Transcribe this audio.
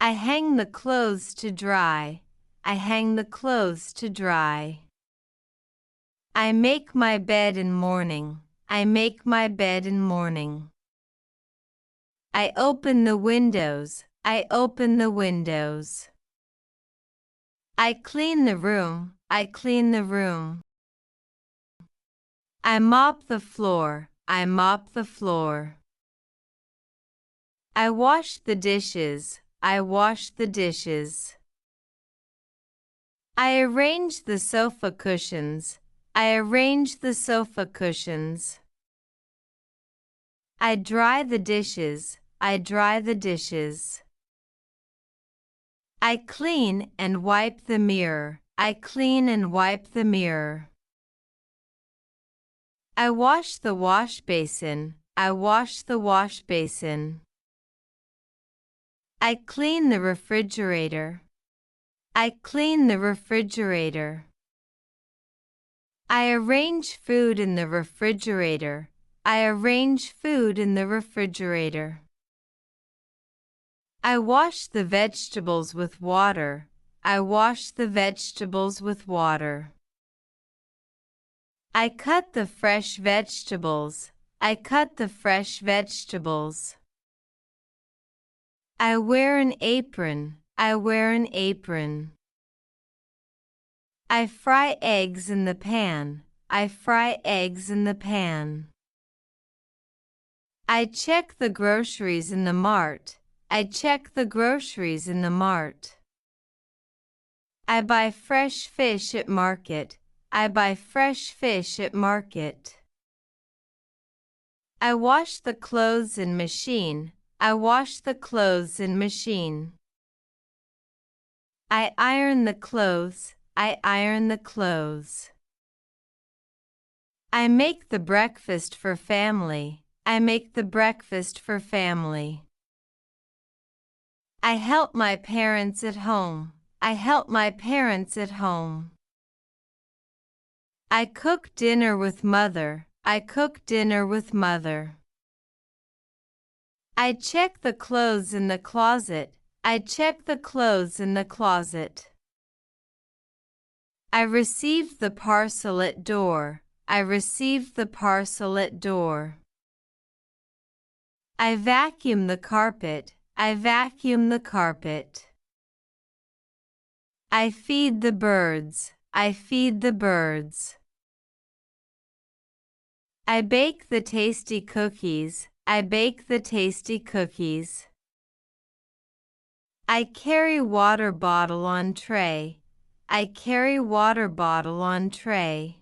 I hang the clothes to dry. I hang the clothes to dry. I make my bed in morning. I make my bed in morning. I open the windows. I open the windows. I clean the room. I clean the room. I mop the floor. I mop the floor. I wash the dishes. I wash the dishes. I arrange the sofa cushions. I arrange the sofa cushions. I dry the dishes. I dry the dishes. I clean and wipe the mirror. I clean and wipe the mirror. I wash the wash basin. I wash the wash basin. I clean the refrigerator. I clean the refrigerator. I arrange food in the refrigerator. I arrange food in the refrigerator. I wash the vegetables with water. I wash the vegetables with water. I cut the fresh vegetables. I cut the fresh vegetables. I wear an apron. I wear an apron. I fry eggs in the pan. I fry eggs in the pan. I check the groceries in the mart. I check the groceries in the mart. I buy fresh fish at market. I buy fresh fish at market. I wash the clothes in machine. I wash the clothes in machine. I iron the clothes. I iron the clothes. I make the breakfast for family. I make the breakfast for family. I help my parents at home. I help my parents at home. I cook dinner with mother. I cook dinner with mother. I check the clothes in the closet. I check the clothes in the closet. I received the parcel at door. I received the parcel at door. I vacuum the carpet. I vacuum the carpet. I feed the birds. I feed the birds. I bake the tasty cookies. I bake the tasty cookies. I carry water bottle on tray. I carry water bottle on tray.